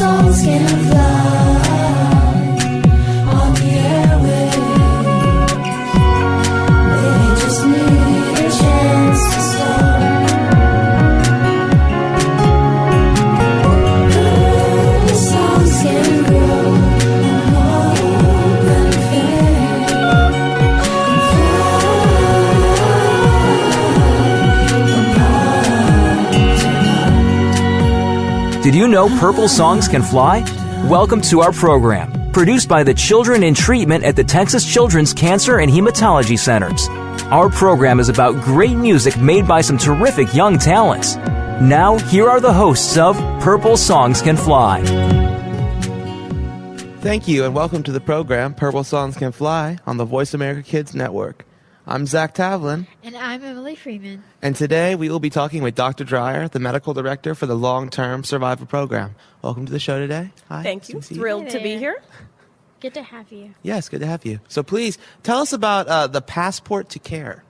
songs can fly on the airwaves. They just need a chance to start. The songs can grow and hope and fade and fly from heart to heart. Did you know purple songs can fly? Welcome to our program, produced by the Children in Treatment at the Texas Children's Cancer and Hematology Centers. Our program is about great music made by some terrific young talents. Now, here are the hosts of Purple Songs Can Fly. Thank you, and welcome to the program, Purple Songs Can Fly, on the Voice America Kids Network. I'm Zach Tavlin, And I'm Emily Freeman. and today we will be talking with Dr. Dreyer, the medical director for the Long-Term Survivor Program. Welcome to the show today. Hi. Thank you. Good to see Thrilled Hey to be there. here. Good to have you. Yes, good to have you. So please, tell us about the Passport to Care.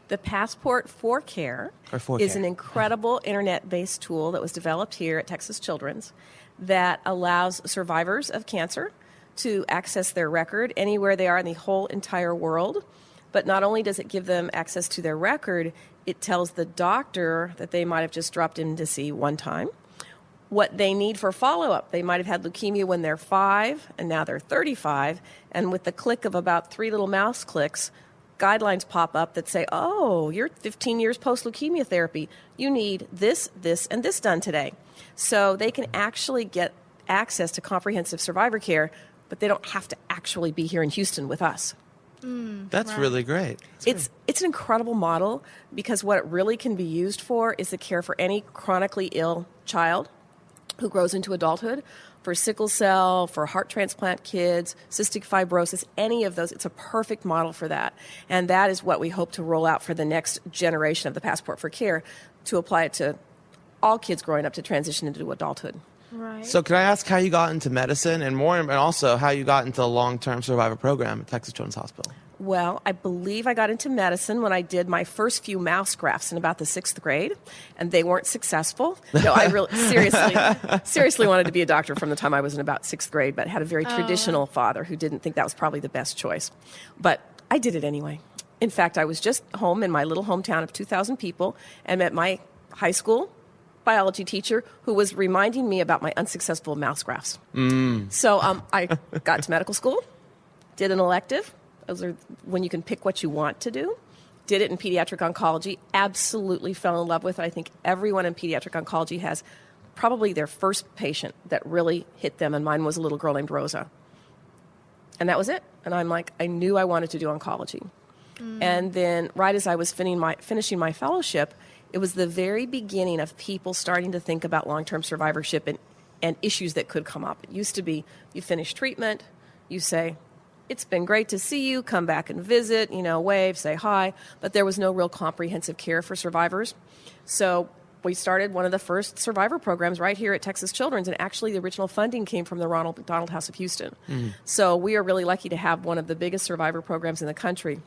The Passport for Care Or for is care. an incredible internet-based tool that was developed here at Texas Children's that allows survivors of cancer to access their record anywhere they are in the whole entire world. But not only does it give them access to their record, it tells the doctor that they might have just dropped in to see one time what they need for follow-up. They might have had leukemia when they're 5, and now they're 35, and with the click of about 3 little mouse clicks, guidelines pop up that say, oh, you're 15 years post-leukemia therapy. You need this, this, and this done today. So they can actually get access to comprehensive survivor care, but they don't have to actually be here in Houston with us. That's really great. It's an incredible model because what it really can be used for is the care for any chronically ill child who grows into adulthood, for sickle cell, for heart transplant kids, cystic fibrosis, any of those. It's a perfect model for that. And that is what we hope to roll out for the next generation of the Passport for Care, to apply it to all kids growing up to transition into adulthood. Right. So can I ask how you got into medicine and also how you got into the Long-Term Survivor Program at Texas Children's Hospital? Well, I believe I got into medicine when I did my first few mouse grafts in about the 6th grade, and they weren't successful. No, I really seriously wanted to be a doctor from the time I was in about 6th grade, but had a very traditional father who didn't think that was probably the best choice. But I did it anyway. In fact, I was just home in my little hometown of 2,000 people and met my high school biology teacher who was reminding me about my unsuccessful mouse grafts. So I got to medical school, did an elective. Those are when you can pick what you want to do. Did it in pediatric oncology. Absolutely fell in love with it. I think everyone in pediatric oncology has probably their first patient that really hit them, and mine was a little girl named Rosa. And that was it. And I'm like, I knew I wanted to do oncology. And then right as I was finishing my fellowship, it was the very beginning of people starting to think about long-term survivorship and issues that could come up. It used to be you finish treatment, you say, it's been great to see you, come back and visit, wave, say hi, but there was no real comprehensive care for survivors. So we started one of the first survivor programs right here at Texas Children's, and actually the original funding came from the Ronald McDonald House of Houston. So we are really lucky to have one of the biggest survivor programs in the country,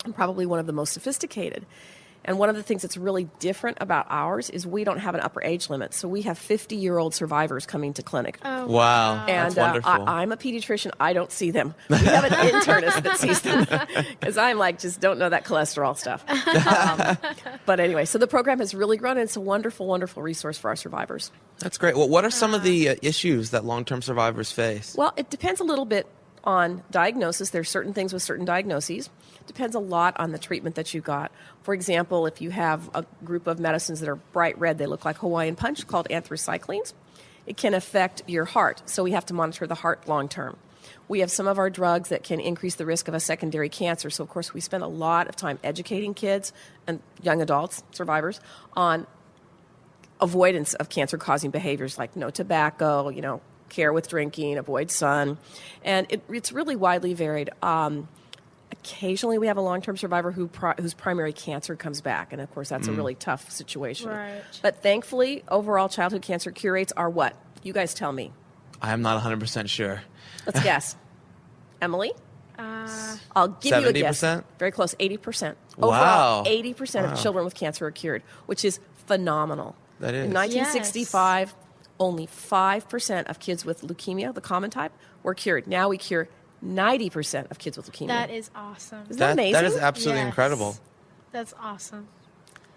and probably one of the most sophisticated. And one of the things that's really different about ours is we don't have an upper age limit. So we have 50-year-old survivors coming to clinic. Oh, Wow, And that's wonderful. I'm a pediatrician. I don't see them. We have an internist that sees them because I'm like, just don't know that cholesterol stuff. But anyway, so the program has really grown, and it's a wonderful, wonderful resource for our survivors. That's great. Well, what are some of the issues that long-term survivors face? Well, it depends a little bit on diagnosis. There's certain things with certain diagnoses. Depends a lot on the treatment that you got. For example, if you have a group of medicines that are bright red, they look like Hawaiian Punch, called anthracyclines, it can affect your heart. So we have to monitor the heart long term. We have some of our drugs that can increase the risk of a secondary cancer. So, of course, we spend a lot of time educating kids and young adults, survivors, on avoidance of cancer-causing behaviors like no tobacco, care with drinking, avoid sun. And it's really widely varied. Occasionally we have a long-term survivor whose primary cancer comes back, and of course that's a really tough situation. Right. But thankfully, overall childhood cancer cure rates are what? You guys tell me. I am not 100% sure. Let's guess. Emily? I'll give you a guess. 70%? Very close, 80%. Wow. Overall, 80% of children with cancer are cured, which is phenomenal. That is. In 1965, only 5% of kids with leukemia, the common type, were cured. Now we cure 90% of kids with leukemia. That is awesome. Isn't that amazing? That is absolutely Yes. incredible. That's awesome.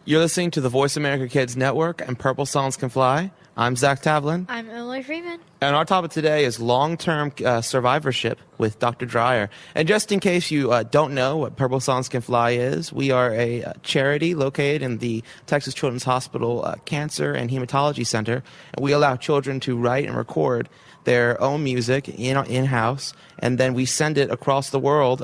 You're listening to the Voice America Kids Network and Purple Songs Can Fly. I'm Zach Tavlin. I'm Emily Freeman. And our topic today is long-term survivorship with Dr. Dreyer. And just in case you don't know what Purple Songs Can Fly is, we are a charity located in the Texas Children's Hospital Cancer and Hematology Center. And we allow children to write and record their own music in-house, and then we send it across the world.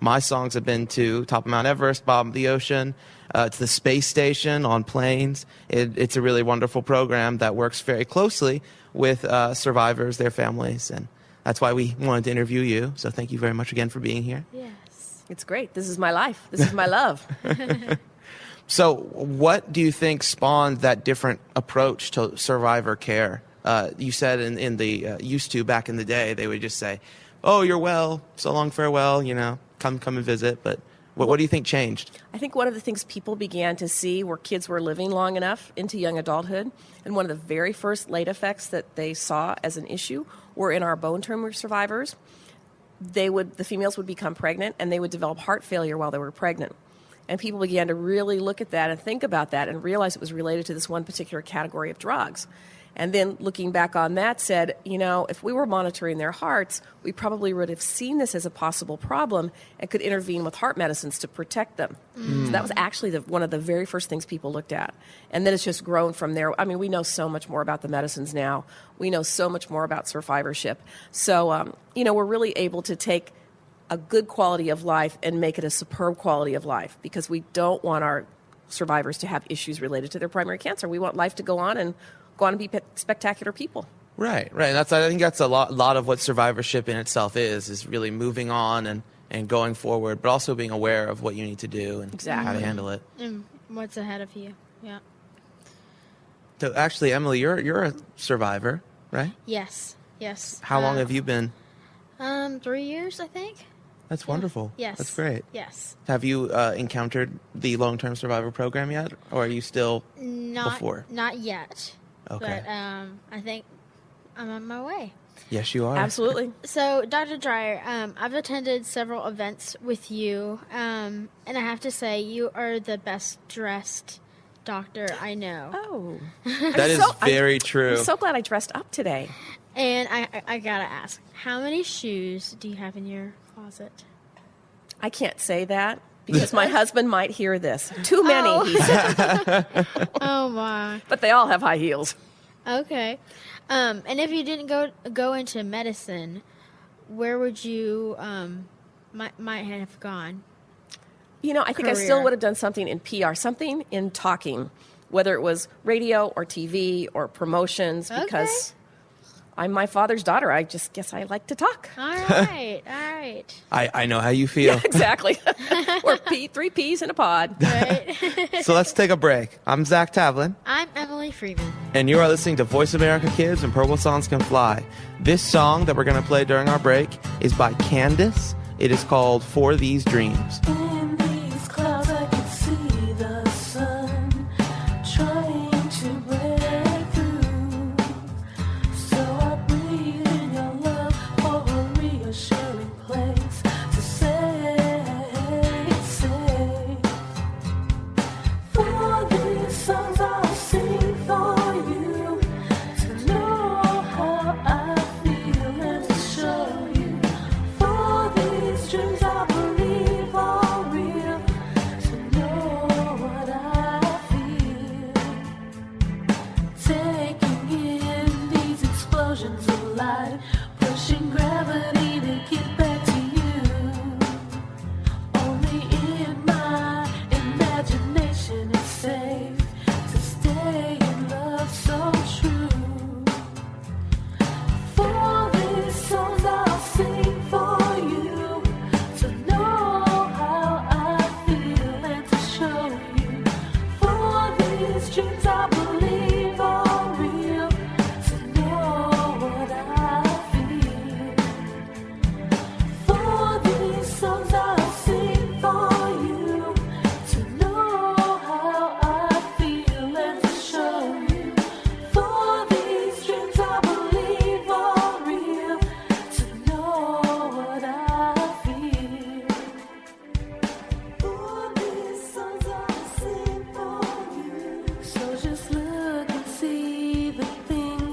My songs have been to top of Mount Everest, bottom of the ocean, to the space station, on planes. It's a really wonderful program that works very closely with survivors, their families, and that's why we wanted to interview you. So thank you very much again for being here. Yes. It's great. This is my life. This is my love. So what do you think spawned that different approach to survivor care? You said in the used to back in the day, they would just say, "Oh, you're well, so long, farewell, come and visit." But what do you think changed? I think one of the things people began to see were kids were living long enough into young adulthood, and one of the very first late effects that they saw as an issue were in our bone tumor survivors. The females would become pregnant, and they would develop heart failure while they were pregnant. And people began to really look at that and think about that and realize it was related to this one particular category of drugs. And then looking back on that said, if we were monitoring their hearts, we probably would have seen this as a possible problem and could intervene with heart medicines to protect them. So that was actually one of the very first things people looked at. And then it's just grown from there. I mean, we know so much more about the medicines now. We know so much more about survivorship. So, we're really able to take a good quality of life and make it a superb quality of life, because we don't want our survivors to have issues related to their primary cancer. We want life to go on and be spectacular people. Right. I think that's a lot of what survivorship in itself is really moving on and going forward, but also being aware of what you need to do and how to handle it. And what's ahead of you? Yeah. So actually, Emily, you're a survivor, right? Yes. How long have you been? 3 years, I think. That's wonderful. Yes. That's great. Yes. Have you encountered the long-term survivor program yet, or are you still before? Not yet. Okay. But I think I'm on my way. Yes, you are. Absolutely. So, Dr. Dreyer, I've attended several events with you, and I have to say, you are the best dressed doctor I know. Oh. That is very true. I'm so glad I dressed up today. And I gotta ask, how many shoes do you have in your closet? I can't say that because my husband might hear this. Too many, he said. Oh, my. But they all have high heels. Okay. And if you didn't go into medicine, where would you might have gone? I think I still would have done something in PR, something in talking, whether it was radio or TV or promotions, because I'm my father's daughter. I just guess I like to talk. All right. I know how you feel. Yeah, exactly. Or three peas in a pod. Right. So let's take a break. I'm Zach Tavlin, I'm Emily Freeman. and you are listening to Voice America Kids and Purple Songs Can Fly. This song that we're going to play during our break is by Kandace. It is called For These Dreams. In these clouds I can see the sun trying to break through. So I breathe in your love for a reassuring place to say. For these songs I'll sing for you, to know how I feel and to show you. For these dreams I believe are real.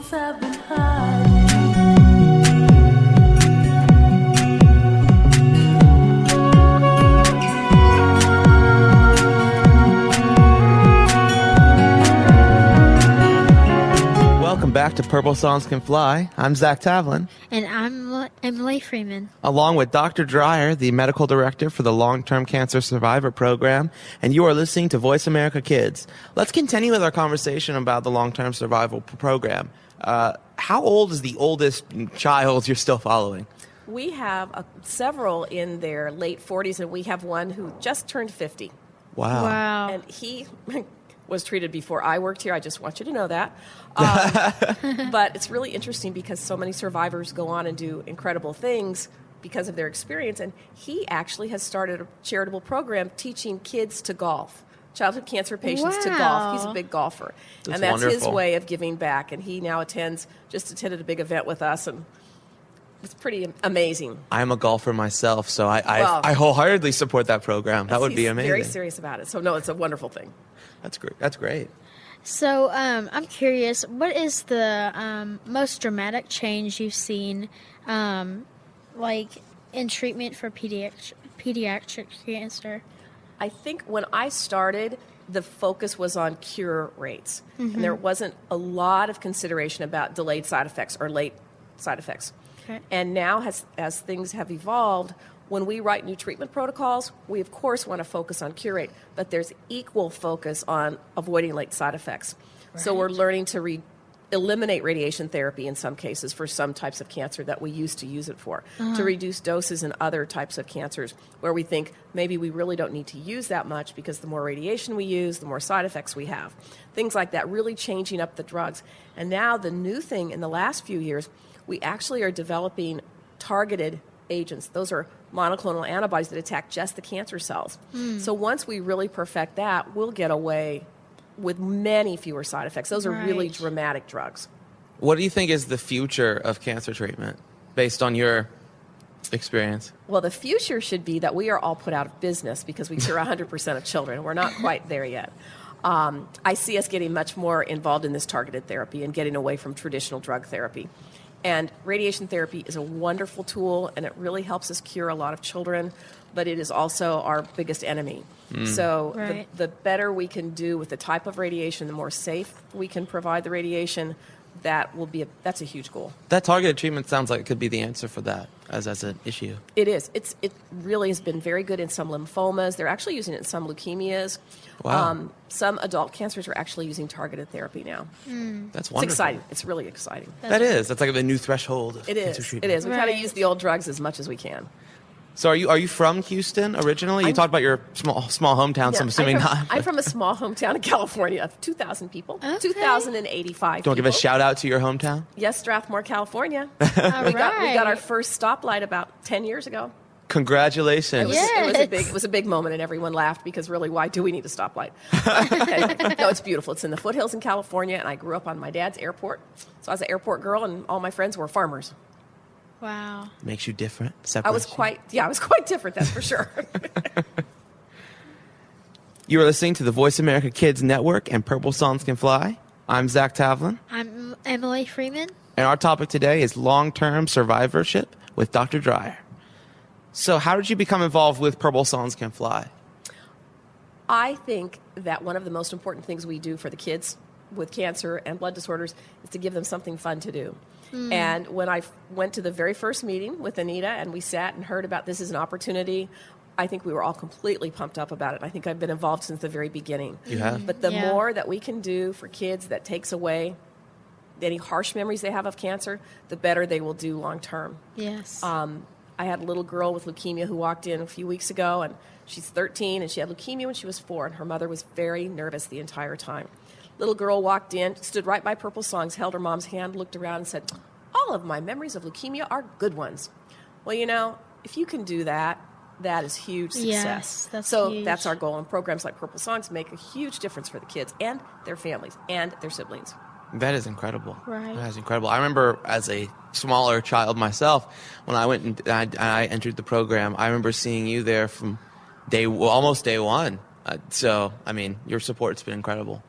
secrets I've been hiding. Welcome back to Purple Songs Can Fly. I'm Zach Tavlin, And I'm Emily Freeman. along with Dr. Dreyer, the medical director for the Long-Term Cancer Survivor Program, and you are listening to Voice America Kids. Let's continue with our conversation about the Long-Term Survival Program. How old is the oldest child you're still following? We have several in their late 40s, and we have one who just turned 50. Wow. And he was treated before I worked here. I just want you to know that. But it's really interesting because so many survivors go on and do incredible things because of their experience. And he actually has started a charitable program teaching kids to golf, childhood cancer patients to golf. Wow. He's a big golfer. That's That's his wonderful. way of giving back. And he now just attended a big event with us. And it's pretty amazing. I'm a golfer myself, so Well- I wholeheartedly support that program. That would be He's amazing. very serious about it. So, no, it's a wonderful thing. That's great. That's great. So I'm curious, what is the most dramatic change you've seen, like in treatment for pediatric cancer? I think when I started, the focus was on cure rates. And there wasn't a lot of consideration about delayed side effects or late side effects. Okay. And now, as things have evolved, when we write new treatment protocols, we of course want to focus on cure rate, but there's equal focus on avoiding late side effects. So we're learning to eliminate radiation therapy in some cases for some types of cancer that we used to use it for, to reduce doses in other types of cancers where we think maybe we really don't need to use that much because the more radiation we use, the more side effects we have. Things like that, really changing up the drugs. And now the new thing in the last few years, we actually are developing targeted agents. Those are monoclonal antibodies that attack just the cancer cells. So once we really perfect that, we'll get away with many fewer side effects. Those are really Right. dramatic drugs. What do you think is the future of cancer treatment based on your experience? Well, the future should be that we are all put out of business because we cure 100% of children. We're not quite there yet. I see us getting much more involved in this targeted therapy and getting away from traditional drug therapy. And radiation therapy is a wonderful tool, and it really helps us cure a lot of children, but it is also our biggest enemy. So Right. the better we can do with the type of radiation, the more safe we can provide the radiation, that's a huge goal. That targeted treatment sounds like it could be the answer for that as an issue. It is. It really has been very good in some lymphomas. They're actually using it in some leukemias. Wow. Some adult cancers are actually using targeted therapy now. That's It's wonderful. exciting. It's really exciting. That is. That's like the new threshold of It cancer is. It treatment. is. We try to Right. use the old drugs as much as we can. So are you from Houston originally? You talked about your small hometown, so I'm assuming not. I'm from a small hometown in California of 2,000 people. Okay. 2,085 Do you want to give a people. shout out to your hometown? Yes, Strathmore, California. All We got our right. first stoplight about 10 years ago. Congratulations. Yeah. It was a big moment, and everyone laughed because really, why do we need a stoplight? No, it's beautiful. It's in the foothills in California, and I grew up on my dad's airport. So I was an airport girl, and all my friends were farmers. Wow. Makes you different. I was quite different, that's for sure. You are listening to the Voice America Kids Network and Purple Songs Can Fly. I'm Zach Tavlin, I'm Emily Freeman. and our topic today is long-term survivorship with Dr. Dreyer. So how did you become involved with Purple Songs Can Fly? I think that one of the most important things we do for the kids with cancer and blood disorders is to give them something fun to do. And when I went to the very first meeting with Anita and we sat and heard about this as an opportunity, I think we were all completely pumped up about it. I think I've been involved since the very beginning. You have? But the Yeah. more that we can do for kids that takes away any harsh memories they have of cancer, the better they will do long term. Yes. I had a little girl with leukemia who walked in a few weeks ago, and she's 13, and she had leukemia when she was 4, and her mother was very nervous the entire time. Little girl walked in, stood right by Purple Songs, held her mom's hand, looked around, and said, "All of my memories of leukemia are good ones." Well, if you can do that, that is huge success. Yes, that's so huge. that's our goal, and programs like Purple Songs make a huge difference for the kids and their families and their siblings. That is incredible. Right. That is incredible. I remember as a smaller child myself, when I went and I entered the program, I remember seeing you there from almost day one. So, I mean, your support's been incredible.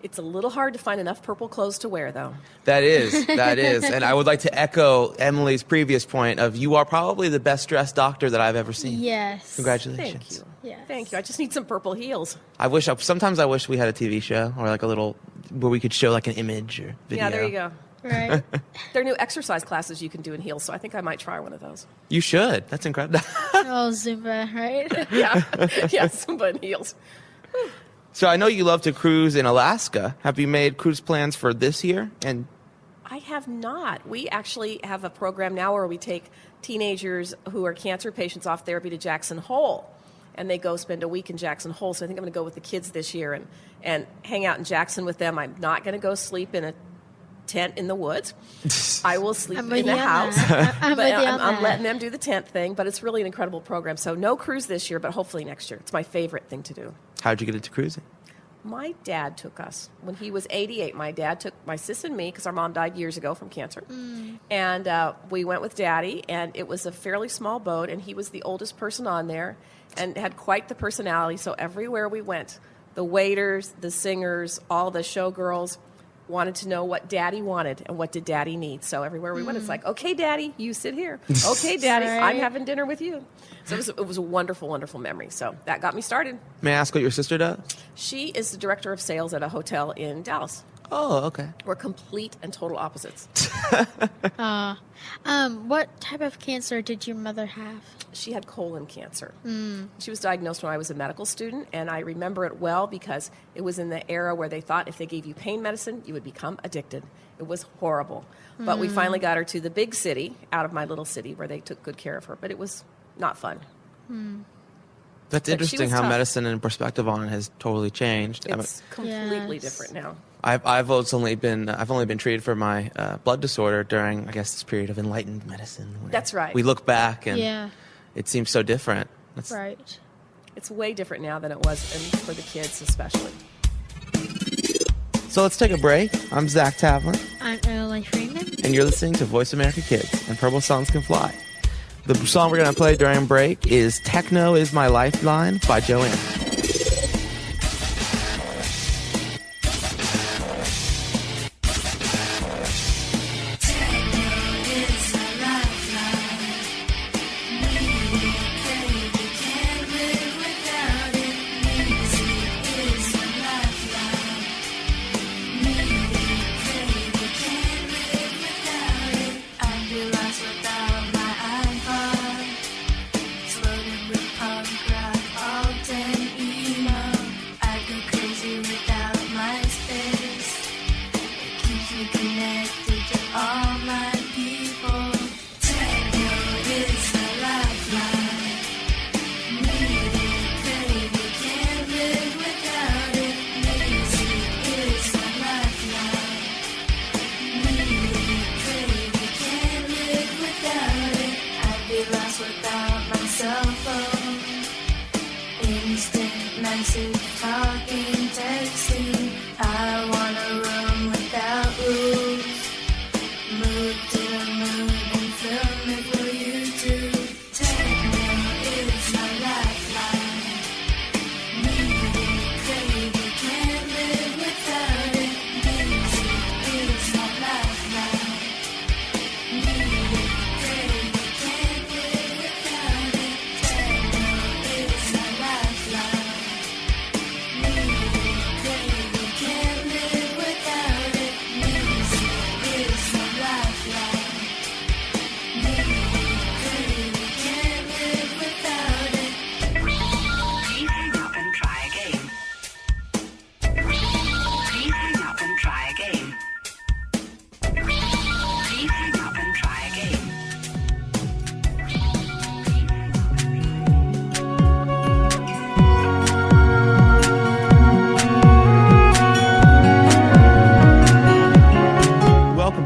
It's a little hard to find enough purple clothes to wear, though. That is. And I would like to echo Emily's previous point of you are probably the best dressed doctor that I've ever seen. Yes. Congratulations. Thank you. Yes. Thank you. I just need some purple heels. Sometimes I wish we had a TV show or like a little, where we could show like an image or video. Yeah, there you go. Right. There are new exercise classes you can do in heels, so I think I might try one of those. You should. That's incredible. Oh, Zumba, right? Yeah, Zumba and heels. So I know you love to cruise in Alaska. Have you made cruise plans for this year? And I have not. We actually have a program now where we take teenagers who are cancer patients off therapy to Jackson Hole, and they go spend a week in Jackson Hole. So I think I'm going to go with the kids this year and hang out in Jackson with them. I'm not going to go sleep in a tent in the woods. I will sleep in the house. I'm letting them do the tent thing, but it's really an incredible program. So no cruise this year, but hopefully next year. It's my favorite thing to do. how'd you get into cruising? My dad took us. When he was 88, my dad took my sis and me, because our mom died years ago from cancer. And we went with Daddy, and it was a fairly small boat, and he was the oldest person on there and had quite the personality. So everywhere we went, the waiters, the singers, all the showgirls wanted to know what Daddy wanted and what did Daddy need. So everywhere we went, it's like, okay, Daddy, you sit here. Okay, Daddy, I'm having dinner with you. So it was a wonderful, wonderful memory. So that got me started. May I ask what your sister does? She is the director of sales at a hotel in Dallas. Oh, okay. We're complete and total opposites. What type of cancer did your mother have? She had colon cancer. She was diagnosed when I was a medical student, and I remember it well because it was in the era where they thought if they gave you pain medicine, you would become addicted. It was horrible. But we finally got her to the big city, out of my little city, where they took good care of her. But it was not fun. That's interesting how tough. medicine and perspective on it has totally changed. It's completely Yes. different now. I've only been treated for my blood disorder during, I guess, this period of enlightened medicine. Where That's right. We look back and Yeah, it seems so different. right. It's way different now than it was, and for the kids especially. So let's take a break. I'm Zach Tavlin, I'm Emily Freeman. and you're listening to Voice America Kids, and Purple Songs Can Fly. The song we're going to play during break is Techno is My Lifeline by Joanne.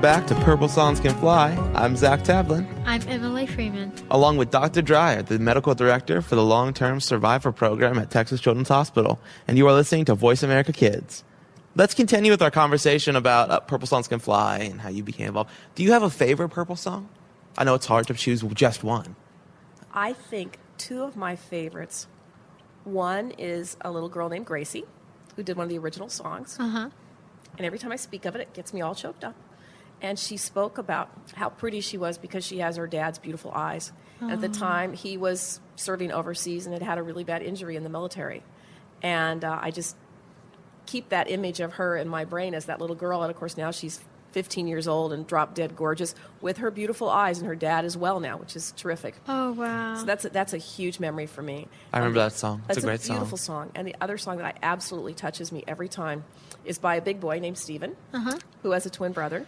Back to Purple Songs Can Fly. I'm Zach Tavlin, I'm Emily Freeman. along with Dr. Dreyer, the medical director for the long-term survivor program at Texas Children's Hospital, and you are listening to Voice America Kids. Let's continue with our conversation about Purple Songs Can Fly and how you became involved. Do you have a favorite Purple song? I know it's hard to choose just one. I think two of my favorites. One is a little girl named Gracie, who did one of the original songs. And every time I speak of it, it gets me all choked up. And she spoke about how pretty she was because she has her dad's beautiful eyes. And at the time, he was serving overseas and had had a really bad injury in the military. And I just keep that image of her in my brain as that little girl. And, of course, now she's 15 years old and drop dead gorgeous with her beautiful eyes, and her dad as well now, which is terrific. Oh, wow. So that's a huge memory for me. I remember that song. It's a great song. It's a beautiful song. And the other song that absolutely touches me every time is by a big boy named Stephen, who has a twin brother,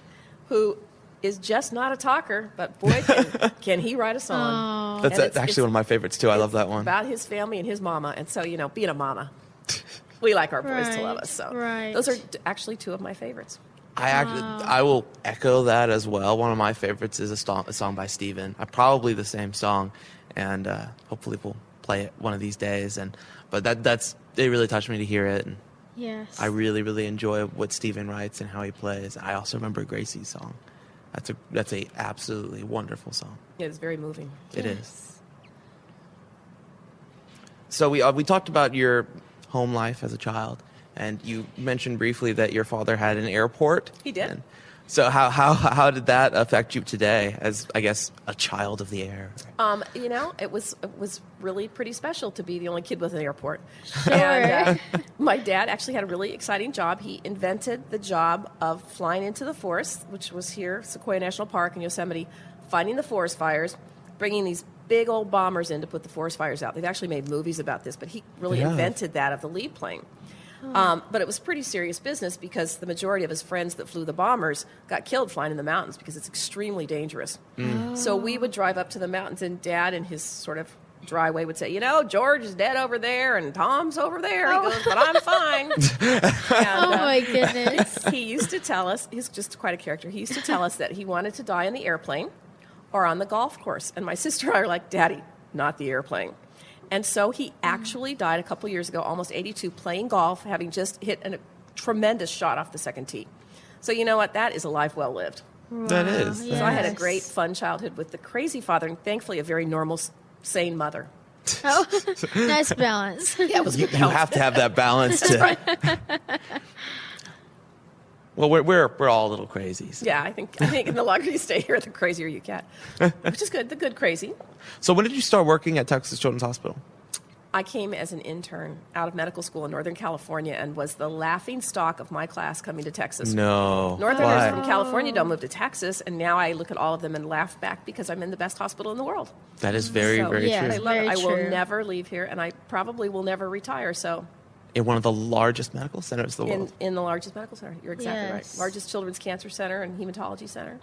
who is just not a talker, but boy, can he write a song. That's actually one of my favorites, too. I love that one. About his family and his mama. And so, being a mama, we like our boys to love us. So those are actually two of my favorites. I will echo that as well. One of my favorites is a song by Steven. Probably the same song, and hopefully we'll play it one of these days. But it really touched me to hear it. And yes. I really, really enjoy what Steven writes and how he plays. I also remember Gracie's song. That's a absolutely wonderful song. Yeah, it's very moving. It is. So we talked about your home life as a child. And you mentioned briefly that your father had an airport. He did. And so how did that affect you today as, I guess, a child of the air? It was really pretty special to be the only kid with an airport. Sure. And my dad actually had a really exciting job. He invented the job of flying into the forest, which was here, Sequoia National Park in Yosemite, finding the forest fires, bringing these big old bombers in to put the forest fires out. They've actually made movies about this, but he really invented that of the lead plane. But it was pretty serious business because the majority of his friends that flew the bombers got killed flying in the mountains because it's extremely dangerous. So we would drive up to the mountains, and Dad, in his sort of dry way, would say, George is dead over there and Tom's over there. He goes, but I'm fine. And, my goodness. He used to tell us, he's just quite a character, he used to tell us that he wanted to die on the airplane or on the golf course. And my sister and I are like, Daddy, not the airplane. And so he actually died a couple years ago, almost 82, playing golf, having just hit a tremendous shot off the second tee. So you know what? That is a life well lived. Wow. That is. Yes. So I had a great, fun childhood with the crazy father and thankfully a very normal, sane mother. Oh, nice balance. Yeah, it was You have to have that balance. Well, we're all little crazies. Yeah, I think the longer you stay here, the crazier you get, which is good. The good crazy. So when did you start working at Texas Children's Hospital? I came as an intern out of medical school in Northern California and was the laughing stock of my class coming to Texas. No. Northerners from California don't move to Texas, and now I look at all of them and laugh back because I'm in the best hospital in the world. That is very, So, very yeah, true. I love it. Very I will true. never leave here, and I probably will never retire. So, In one of the largest medical centers in the world. in the largest medical center, you're exactly Yes. right. Largest children's cancer center and hematology center.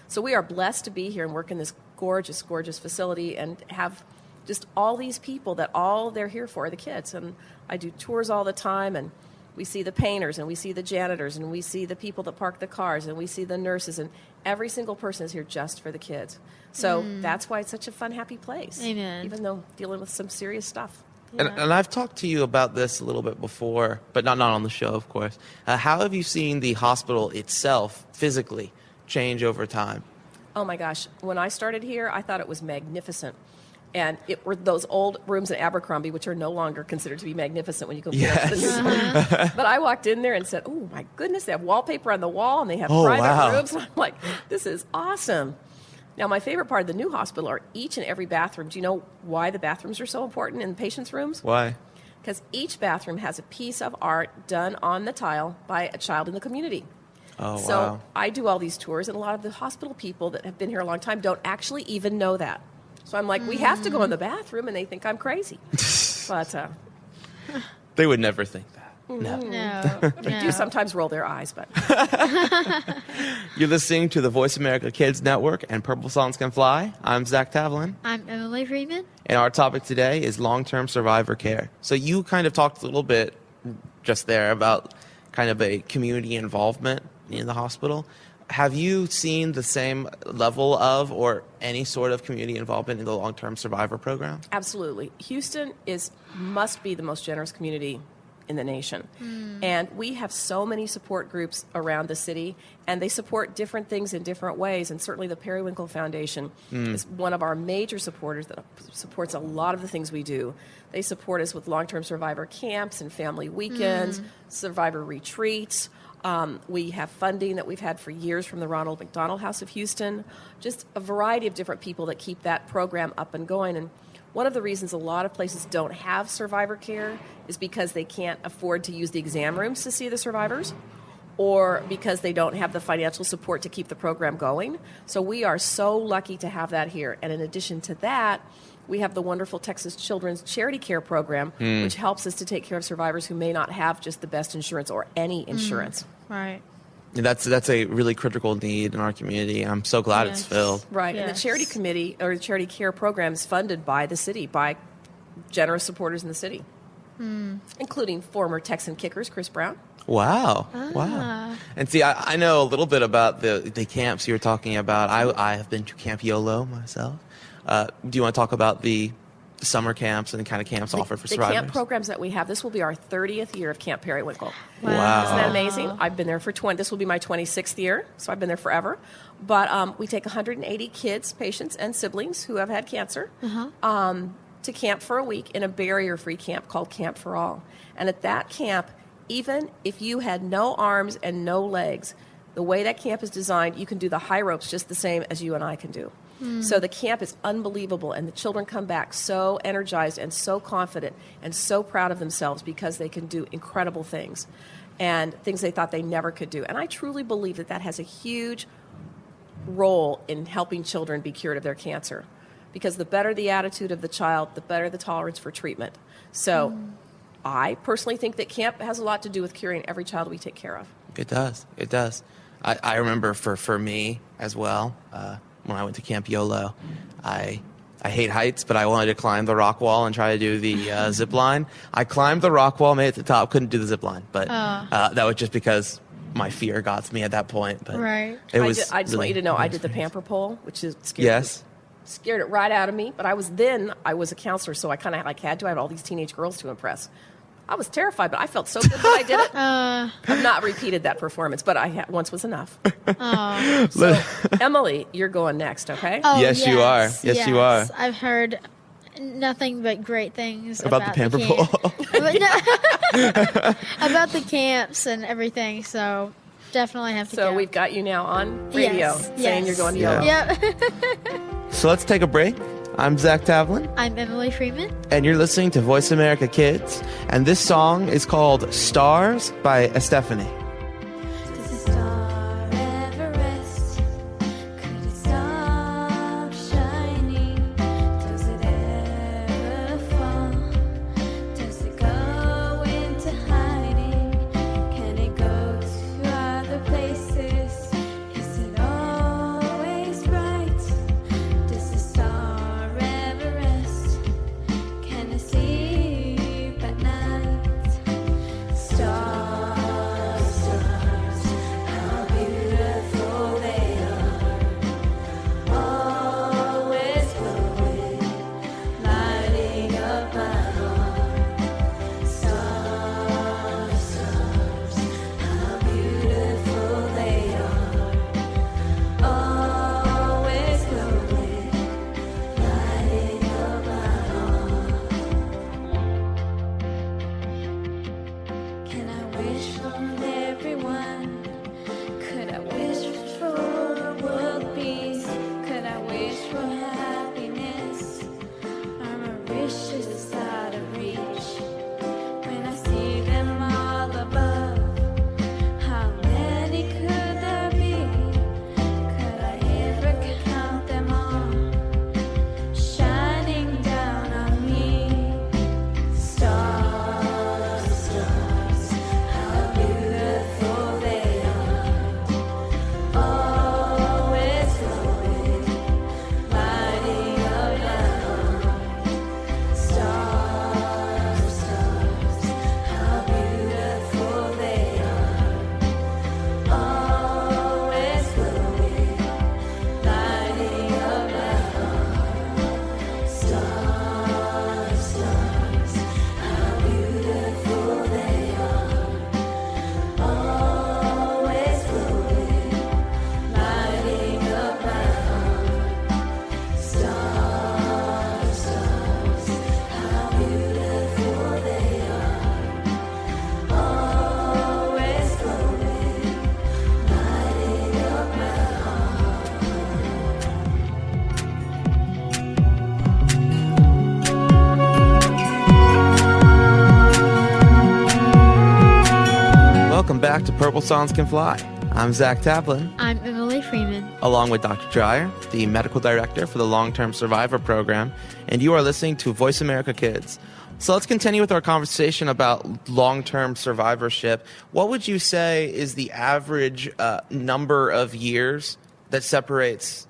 So we are blessed to be here and work in this gorgeous, gorgeous facility and have just all these people that all they're here for are the kids. And I do tours all the time, and we see the painters, and we see the janitors, and we see the people that park the cars, and we see the nurses, and every single person is here just for the kids. So that's why it's such a fun, happy place. Amen. Even though dealing with some serious stuff. And I've talked to you about this a little bit before, but not on the show, of course. How have you seen the hospital itself physically change over time? Oh my gosh. When I started here, I thought it was magnificent. And it were those old rooms in Abercrombie, which are no longer considered to be magnificent when you compare it to the new ones. But I walked in there and said, oh my goodness, they have wallpaper on the wall and they have private rooms. And I'm like, this is awesome. Now, my favorite part of the new hospital are each and every bathroom. Do you know why the bathrooms are so important in the patients' rooms? Why? Because each bathroom has a piece of art done on the tile by a child in the community. Oh, So wow. I do all these tours, and a lot of the hospital people that have been here a long time don't actually even know that. So I'm like, we have to go in the bathroom, and they think I'm crazy. But They would never think that. No. No. they do sometimes roll their eyes. But You're listening to the Voice America Kids Network and Purple Songs Can Fly. I'm Zach Tavlin. I'm Emily Freeman. And our topic today is long-term survivor care. So you kind of talked a little bit just there about kind of a community involvement in the hospital. Have you seen the same level of or any sort of community involvement in the long-term survivor program? absolutely, Houston must be the most generous community in the nation. And we have so many support groups around the city, and they support different things in different ways. And certainly the Periwinkle Foundation is one of our major supporters that supports a lot of the things we do. They support us with long-term survivor camps and family weekends, survivor retreats. We have funding that we've had for years from the Ronald McDonald House of Houston, just a variety of different people that keep that program up and going. And one of the reasons a lot of places don't have survivor care is because they can't afford to use the exam rooms to see the survivors, or because they don't have the financial support to keep the program going. So we are so lucky to have that here. And in addition to that, we have the wonderful Texas Children's Charity Care Program, which helps us to take care of survivors who may not have just the best insurance or any insurance. Right. That's a really critical need in our community, and I'm so glad it's filled. Right. And the charity committee or the charity care program is funded by the city, by generous supporters in the city, including former Texan kickers Chris Brown. Wow. Wow. And see, I know a little bit about the camps you were talking about. I have been to Camp YOLO myself. Do you want to talk about the summer camps and the kind of camps offered for survivors? The camp programs that we have, this will be our 30th year of Camp Periwinkle. Wow. Isn't that amazing? I've been there for this will be my 26th year, so I've been there forever. But we take 180 kids, patients, and siblings who have had cancer to camp for a week in a barrier-free camp called Camp for All. And at that camp, even if you had no arms and no legs, the way that camp is designed, you can do the high ropes just the same as you and I can do. So the camp is unbelievable, and the children come back so energized and so confident and so proud of themselves because they can do incredible things and things they thought they never could do. And I truly believe that has a huge role in helping children be cured of their cancer, because the better the attitude of the child, the better the tolerance for treatment. So I personally think that camp has a lot to do with curing every child we take care of. It does. It does. I remember for me as well, when I went to Camp YOLO, I hate heights, but I wanted to climb the rock wall and try to do the zip line. I climbed the rock wall, made it to the top, couldn't do the zip line, but that was just because my fear got to me at that point. But it was I just want you to know I did the pamper pole, which is scary. Yes. Scared it right out of me, but I was a counselor, so I kind of had to. I had all these teenage girls to impress. I was terrified, but I felt so good when I did it. I've not repeated that performance, but once was enough. So, Emily, you're going next, okay? Oh, yes, you are. Yes, you are. I've heard nothing but great things about the pamper pole. About the camps and everything, so definitely have to go. So we've got you now on radio saying you're going to YOLO. Yep. So let's take a break. I'm Zach Tavlin. I'm Emily Freeman. And you're listening to Voice America Kids. And this song is called Stars by Estefany. Does a star ever rest? Could it stop shining? Does it ever fall? Does it go into hiding? Can it go to other places? Is it always right? Does the star ever rest? Can it sleep at night? Stars back to Purple Songs Can Fly. I'm Zach Tavlin, I'm Emily Freeman. along with Dr. Dreyer, the medical director for the Long-Term Survivor Program, and you are listening to Voice America Kids. So let's continue with our conversation about long-term survivorship. What would you say is the average number of years that separates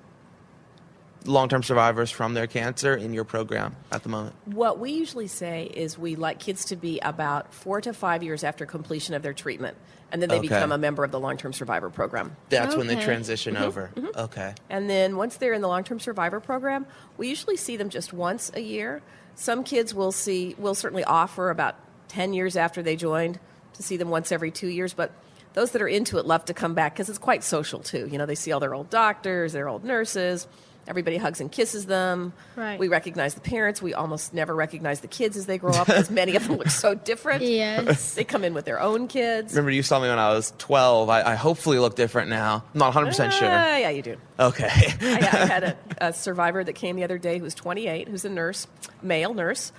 long-term survivors from their cancer in your program at the moment? What we usually say is we like kids to be about 4 to 5 years after completion of their treatment, and then they Okay. become a member of the long-term survivor program. That's when they Okay. transition over. Okay. And then once they're in the long-term survivor program, we usually see them just once a year. Some kids we'll certainly offer about 10 years after they joined to see them once every 2 years, but those that are into it love to come back because it's quite social too. You know, they see all their old doctors, their old nurses. Everybody hugs and kisses them. Right. We recognize the parents. We almost never recognize the kids as they grow up because many of them look so different. Yes. They come in with their own kids. Remember you saw me when I was 12. I hopefully look different now. I'm not 100% sure. Yeah, you do. Okay. I had a survivor that came the other day who was 28, who's a nurse, male nurse.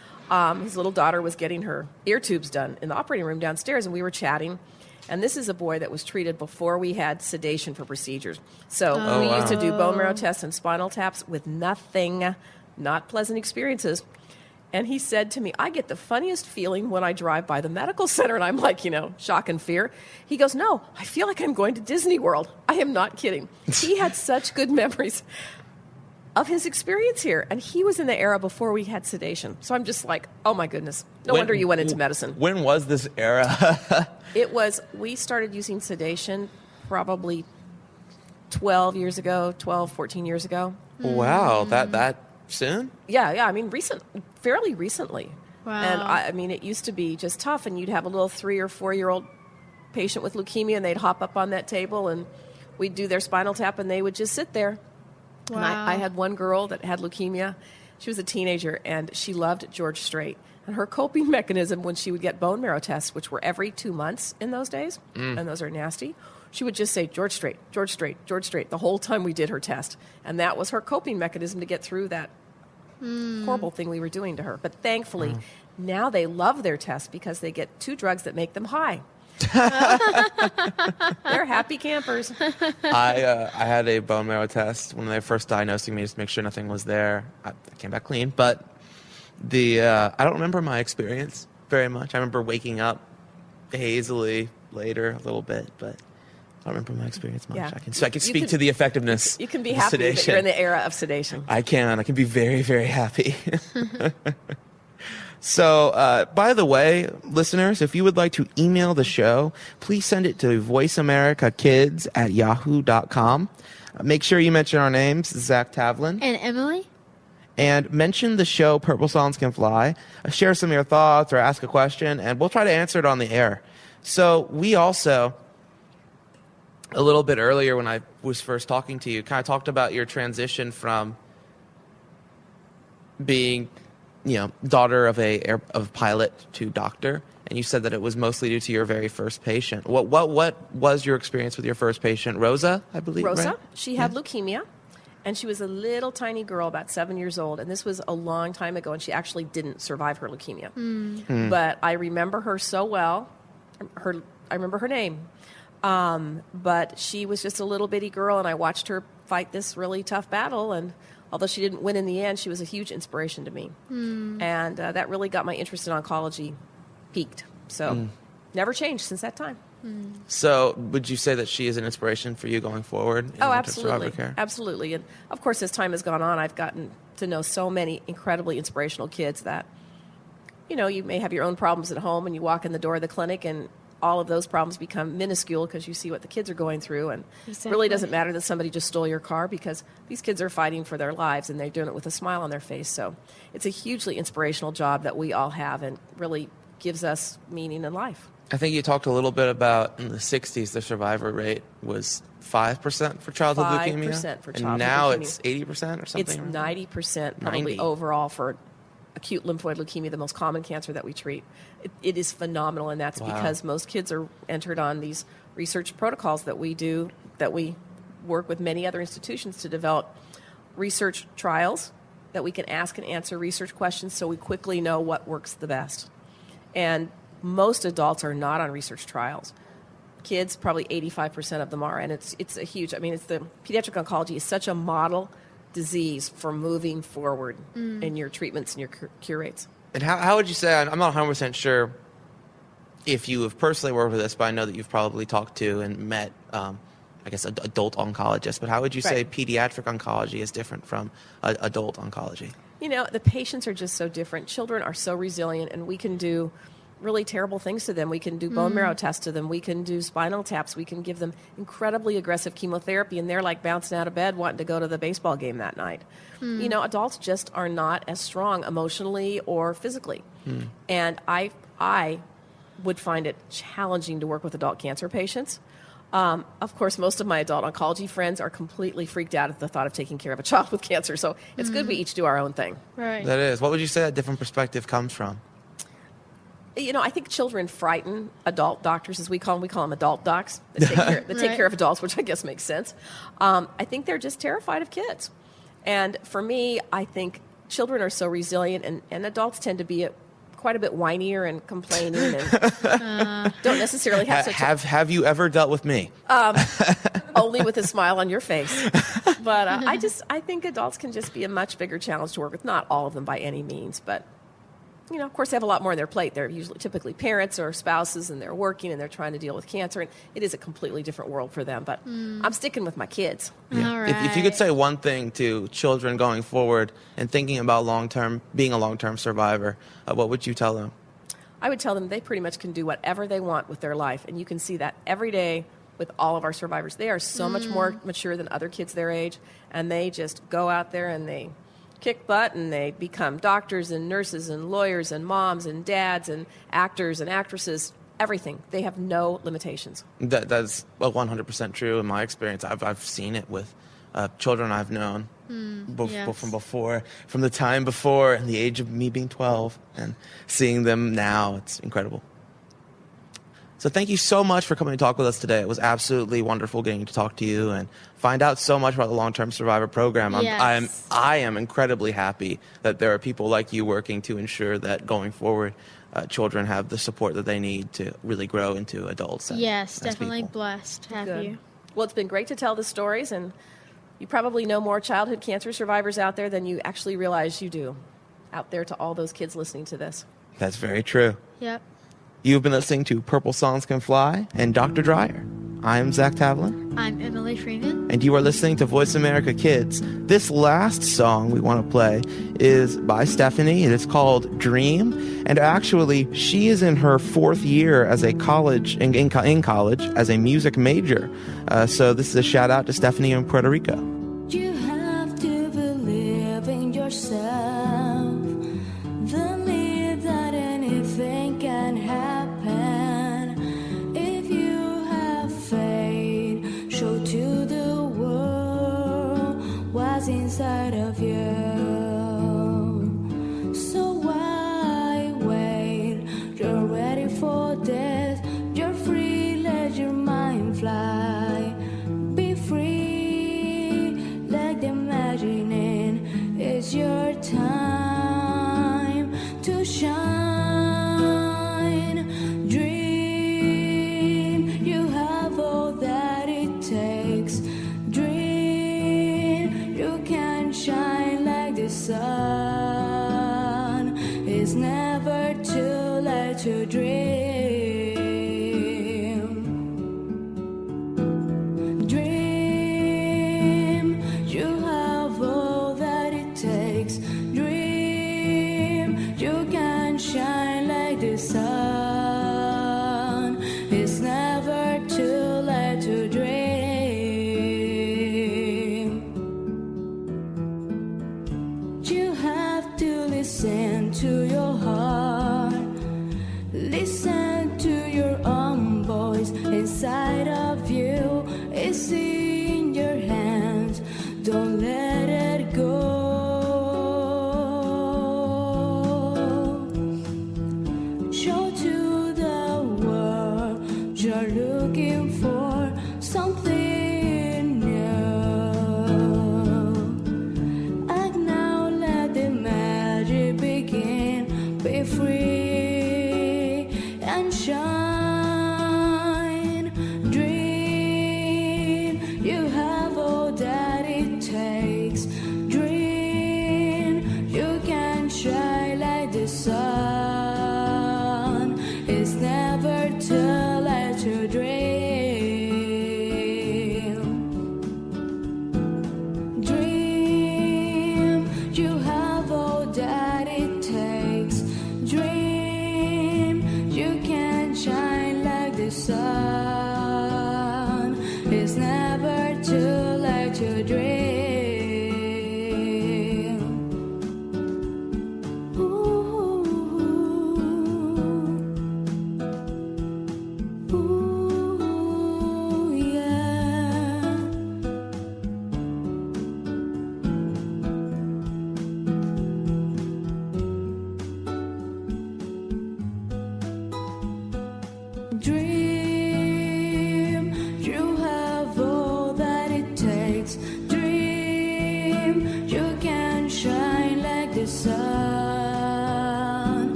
His little daughter was getting her ear tubes done in the operating room downstairs, and we were chatting. And this is a boy that was treated before we had sedation for procedures. So we used to do bone marrow tests and spinal taps with nothing, not pleasant experiences. And he said to me, I get the funniest feeling when I drive by the medical center. And I'm like, shock and fear. He goes, no, I feel like I'm going to Disney World. I am not kidding. He had such good memories of his experience here. And he was in the era before we had sedation. So I'm just like, oh my goodness. No wonder you went into medicine. When was this era? We started using sedation probably 14 years ago. Wow, that soon? Yeah, I mean, fairly recently. Wow. And it used to be just tough, and you'd have a little 3 or 4 year old patient with leukemia, and they'd hop up on that table, and we'd do their spinal tap, and they would just sit there. Wow. And I had one girl that had leukemia. She was a teenager, and she loved George Strait. And her coping mechanism when she would get bone marrow tests, which were every 2 months in those days, and those are nasty, she would just say, George Strait, George Strait, George Strait, the whole time we did her test. And that was her coping mechanism to get through that horrible thing we were doing to her. But thankfully, now they love their test because they get 2 drugs that make them high. They're happy campers. I had a bone marrow test when they were first diagnosing me just to make sure nothing was there. I came back clean, but I don't remember my experience very much. I remember waking up hazily later a little bit, but I don't remember my experience much. Yeah. I can speak to the effectiveness. You can be of happy that sedation. you're in the era of sedation. I can be very, very happy. So, by the way, listeners, if you would like to email the show, please send it to voiceamericakids@yahoo.com. Make sure you mention our names, Zach Tavlin, And Emily? and mention the show Purple Songs Can Fly. Share some of your thoughts or ask a question, and we'll try to answer it on the air. So we also, a little bit earlier when I was first talking to you, kind of talked about your transition from being daughter of a pilot to doctor, and you said that it was mostly due to your very first patient. What was your experience with your first patient, Rosa? I believe. Rosa, right? she had leukemia, and she was a little tiny girl, about 7 years old, and this was a long time ago, and she actually didn't survive her leukemia. But I remember her so well. I remember her name, but she was just a little bitty girl, and I watched her fight this really tough battle, and although she didn't win in the end, she was a huge inspiration to me. And that really got my interest in oncology peaked. So never changed since that time. So would you say that she is an inspiration for you going forward in Absolutely. survivor care? Absolutely. And of course, as time has gone on, I've gotten to know so many incredibly inspirational kids that, you may have your own problems at home and you walk in the door of the clinic and all of those problems become minuscule because you see what the kids are going through. And it really doesn't matter that somebody just stole your car because these kids are fighting for their lives and they're doing it with a smile on their face. So it's a hugely inspirational job that we all have and really gives us meaning in life. I think you talked a little bit about in the 60s, the survivor rate was 5% for childhood leukemia. 5% for childhood and now leukemia. It's 80% or something? It's 90% probably 90. overall for acute lymphoid leukemia, the most common cancer that we treat. It is phenomenal, and that's because most kids are entered on these research protocols that we do, that we work with many other institutions to develop research trials that we can ask and answer research questions so we quickly know what works the best. And most adults are not on research trials. kids, probably 85% of them are. And it's a huge, I mean, the pediatric oncology is such a model disease for moving forward in your treatments and your cure rates. And how would you say, I'm not 100% sure if you have personally worked with this, but I know that you've probably talked to and met, I guess, adult oncologists, but how would you say pediatric oncology is different from adult oncology? You know, the patients are just so different. Children are so resilient, and we can do really terrible things to them. We can do bone marrow tests to them. We can do spinal taps. We can give them incredibly aggressive chemotherapy, and they're like bouncing out of bed wanting to go to the baseball game that night. You know, adults just are not as strong emotionally or physically. And I would find it challenging to work with adult cancer patients. Of course, most of my adult oncology friends are completely freaked out at the thought of taking care of a child with cancer, so it's good we each do our own thing. Right. That is. What would you say that different perspective comes from? You know, I think children frighten adult doctors, as we call them adult docs, that take care of adults, which I guess makes sense. I think they're just terrified of kids. And for me, I think children are so resilient, and adults tend to be quite a bit whinier and complaining and don't necessarily have such Have you ever dealt with me? only with a smile on your face. But I think adults can just be a much bigger challenge to work with. Not all of them by any means, but you know, of course, they have a lot more on their plate. They're typically parents or spouses, and they're working, and they're trying to deal with cancer, and it is a completely different world for them. But I'm sticking with my kids. Yeah. All right. If you could say one thing to children going forward and thinking about being a long-term survivor, what would you tell them? I would tell them they pretty much can do whatever they want with their life, and you can see that every day with all of our survivors. They are so much more mature than other kids their age, and they just go out there and they kick butt, and they become doctors and nurses and lawyers and moms and dads and actors and actresses, everything. They have no limitations. That's 100% true in my experience. I've seen it with children I've known from the time before and the age of me being 12, and seeing them now. It's incredible. So thank you so much for coming to talk with us today. It was absolutely wonderful getting to talk to you and find out so much about the Long-Term Survivor Program. Yes. I am incredibly happy that there are people like you working to ensure that going forward, children have the support that they need to really grow into adults. Yes, as definitely people. blessed to have Good. you. Well, it's been great to tell the stories, and you probably know more childhood cancer survivors out there than you actually realize you do, out there to all those kids listening to this. That's very true. Yep. You've been listening to Purple Songs Can Fly and Dr. Dreyer. I am Zach Tavlin, I'm Emily Freeman. and you are listening to Voice America Kids. This last song we want to play is by Estefany. It is called Dream, and actually she is in her 4th year as a in college as a music major. So this is a shout out to Estefany in Puerto Rico. You have to believe in yourself. Believe that anything can happen. If you have faith, show to the world what's inside of you. So why wait? You're ready for this. You're free, let your mind fly. Be free, like the imagining. It's your time to shine. Dream, you have all that it takes. Dream, you can shine like the sun. It's never too late to dream. Dream, you have all that it takes. Dream, you can shine like the sun. It's never too late to dream. You have to listen to your heart. Listen to your own voice inside of you. It's in your hands. Don't let it go. Show to the world you're looking for something new. And now let the magic begin. Be free and shine.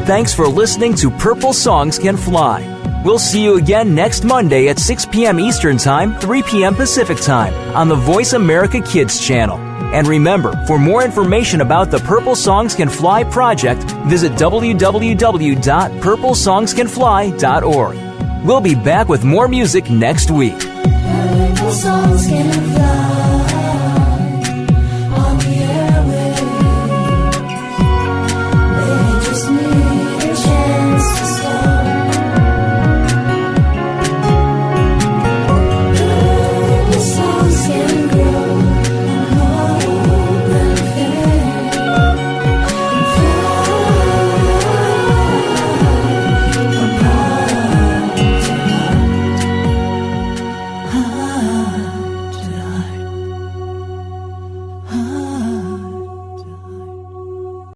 thanks for listening to Purple Songs Can Fly. We'll see you again next Monday at 6 p.m. Eastern Time, 3 p.m. Pacific Time on the Voice America Kids channel. And remember, for more information about the Purple Songs Can Fly project, visit www.purplesongscanfly.org. We'll be back with more music next week. Purple songs can fly.